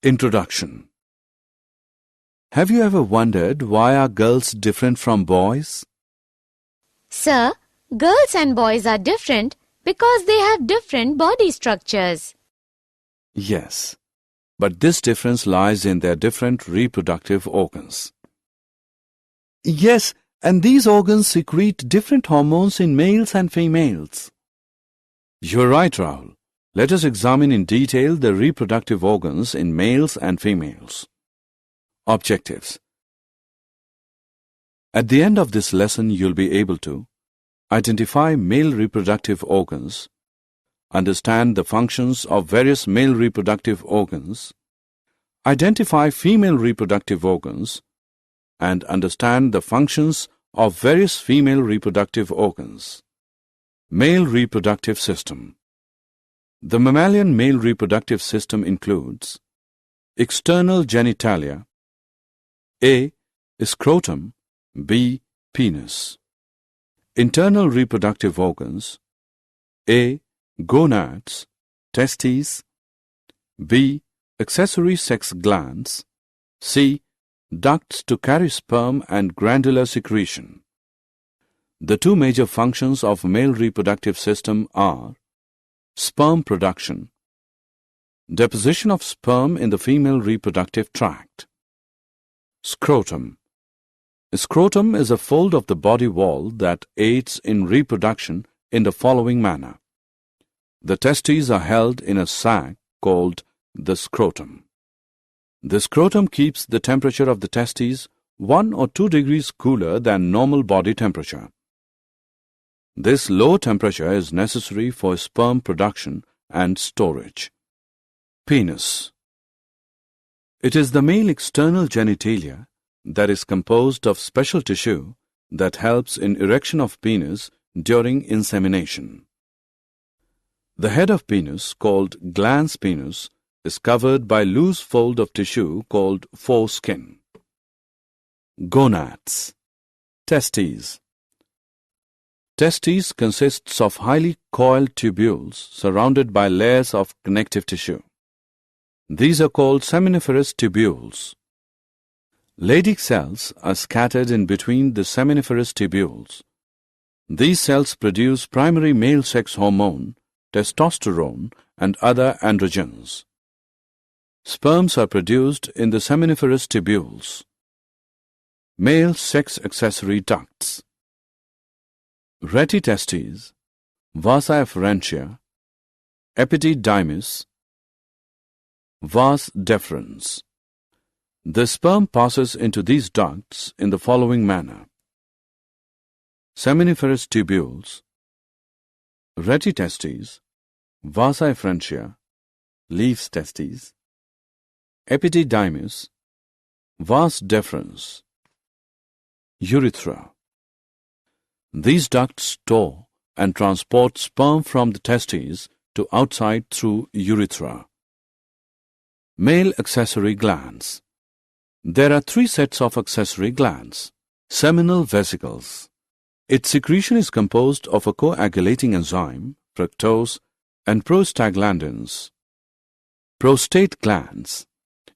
Introduction. Have you ever wondered why are girls different from boys? Sir, girls and boys are different because they have different body structures. Yes, but this difference lies in their different reproductive organs. Yes, and these organs secrete different hormones in males and females. You're right, Rahul. Let us examine in detail the reproductive organs in males and females. Objectives. At the end of this lesson, you'll be able to identify male reproductive organs, understand the functions of various male reproductive organs, identify female reproductive organs, and understand the functions of various female reproductive organs. Male reproductive system. The mammalian male reproductive system includes external genitalia, A. Scrotum, B. Penis. Internal reproductive organs, A. Gonads, testes, B. Accessory sex glands, C. Ducts to carry sperm and glandular secretion. The two major functions of male reproductive system are sperm production, deposition of sperm in the female reproductive tract. Scrotum. Scrotum is a fold of the body wall that aids in reproduction in the following manner. The testes are held in a sac called the scrotum. The scrotum keeps the temperature of the testes 1 or 2 degrees cooler than normal body temperature. This low temperature is necessary for sperm production and storage. Penis. It is the male external genitalia that is composed of special tissue that helps in erection of penis during insemination. The head of penis, called glans penis, is covered by loose fold of tissue called foreskin. Gonads. Testes. Testes consists of highly coiled tubules surrounded by layers of connective tissue. These are called seminiferous tubules. Leydig cells are scattered in between the seminiferous tubules. These cells produce primary male sex hormone, testosterone, and other androgens. Sperms are produced in the seminiferous tubules. Male sex accessory ducts. Retitestes, vasa efferentia, epididymis, vas deferens. The sperm passes into these ducts in the following manner. Seminiferous tubules, retitestes, vasa efferentia, leaves testes, epididymis, vas deferens. Urethra. These ducts store and transport sperm from the testes to outside through urethra. Male accessory glands. There are 3 sets of accessory glands. Seminal vesicles. Its secretion is composed of a coagulating enzyme, fructose, and prostaglandins. Prostate glands.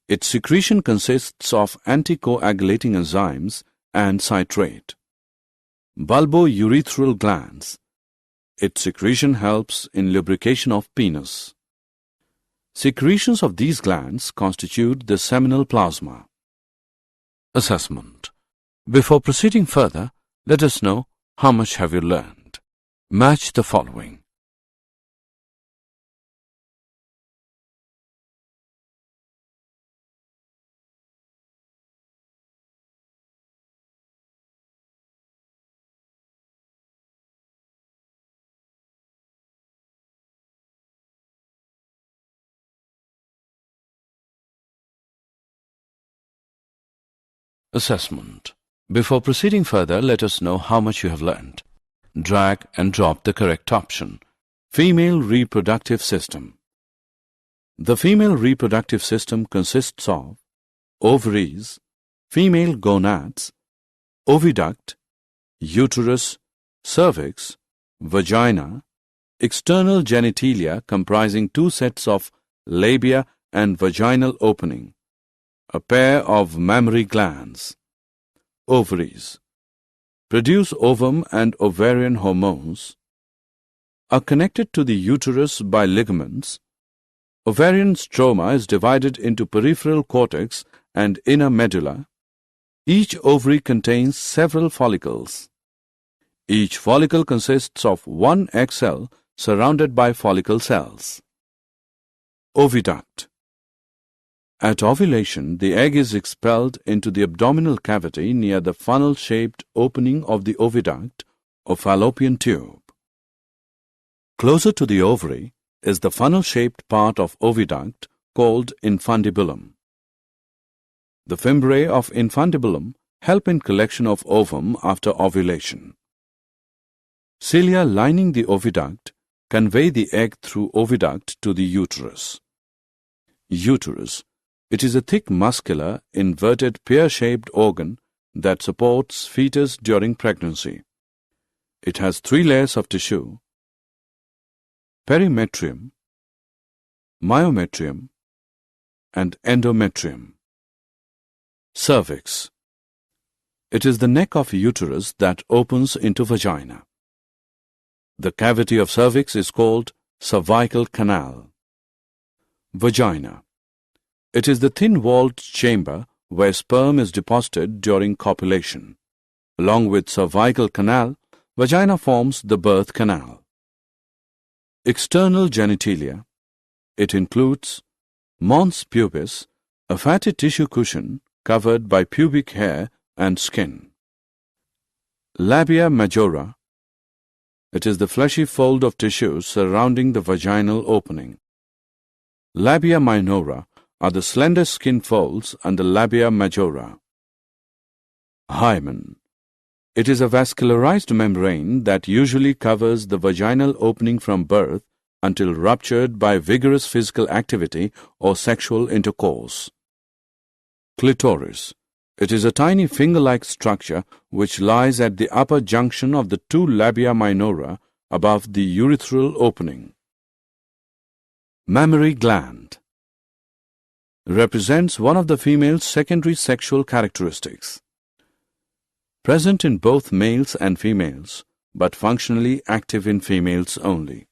Its secretion consists of anticoagulating enzymes and citrate. Bulbourethral glands. Its secretion helps in lubrication of penis. Secretions of these glands constitute the seminal plasma. Assessment. Before proceeding further, let us know how much have you learned. Match the following. Assessment. Before proceeding further, let us know how much you have learned. Drag and drop the correct option. Female reproductive system. The female reproductive system consists of ovaries, female gonads, oviduct, uterus, cervix, vagina, external genitalia comprising 2 sets of labia and vaginal opening, a pair of mammary glands. Ovaries produce ovum and ovarian hormones, are connected to the uterus by ligaments. Ovarian stroma is divided into peripheral cortex and inner medulla. Each ovary contains several follicles. Each follicle consists of one egg cell surrounded by follicle cells. Oviduct. At ovulation, the egg is expelled into the abdominal cavity near the funnel-shaped opening of the oviduct or fallopian tube. Closer to the ovary is the funnel-shaped part of oviduct called infundibulum. The fimbriae of infundibulum help in collection of ovum after ovulation. Cilia lining the oviduct convey the egg through oviduct to the uterus. Uterus. It is a thick muscular, inverted pear-shaped organ that supports fetus during pregnancy. It has 3 layers of tissue: perimetrium, myometrium, and endometrium. Cervix. It is the neck of uterus that opens into vagina. The cavity of cervix is called cervical canal. Vagina. It is the thin-walled chamber where sperm is deposited during copulation. Along with cervical canal, vagina forms the birth canal. External genitalia. It includes mons pubis, a fatty tissue cushion covered by pubic hair and skin. Labia majora. It is the fleshy fold of tissue surrounding the vaginal opening. Labia minora are the slender skin folds under labia majora. Hymen. It is a vascularized membrane that usually covers the vaginal opening from birth until ruptured by vigorous physical activity or sexual intercourse. Clitoris. It is a tiny finger-like structure which lies at the upper junction of the 2 labia minora above the urethral opening. Mammary gland represents one of the female's secondary sexual characteristics. Present in both males and females, but functionally active in females only.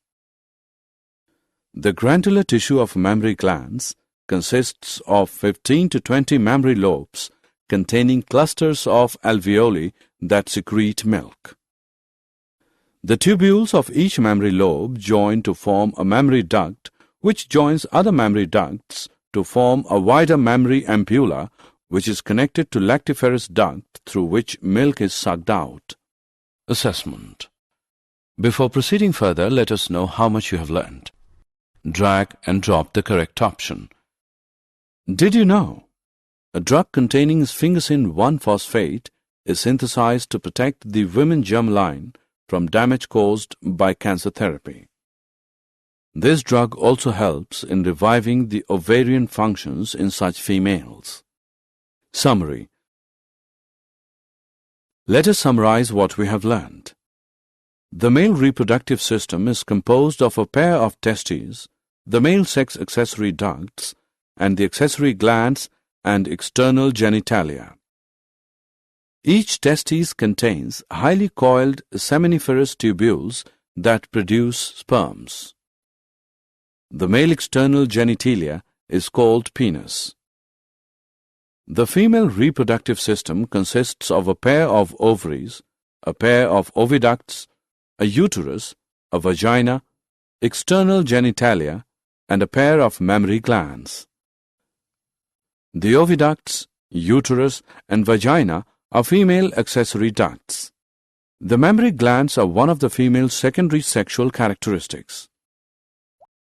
The glandular tissue of mammary glands consists of 15 to 20 mammary lobes containing clusters of alveoli that secrete milk. The tubules of each mammary lobe join to form a mammary duct, which joins other mammary ducts to form a wider mammary ampulla, which is connected to lactiferous duct through which milk is sucked out. Assessment. Before proceeding further, let us know how much you have learned. Drag and drop the correct option. Did you know? A drug containing sphingosine 1-phosphate is synthesized to protect the women germline from damage caused by cancer therapy. This drug also helps in reviving the ovarian functions in such females. Summary. Let us summarize what we have learned. The male reproductive system is composed of a pair of testes, the male sex accessory ducts, and the accessory glands and external genitalia. Each testis contains highly coiled seminiferous tubules that produce sperms. The male external genitalia is called penis. The female reproductive system consists of a pair of ovaries, a pair of oviducts, a uterus, a vagina, external genitalia, and a pair of mammary glands. The oviducts, uterus, and vagina are female accessory ducts. The mammary glands are one of the female's secondary sexual characteristics.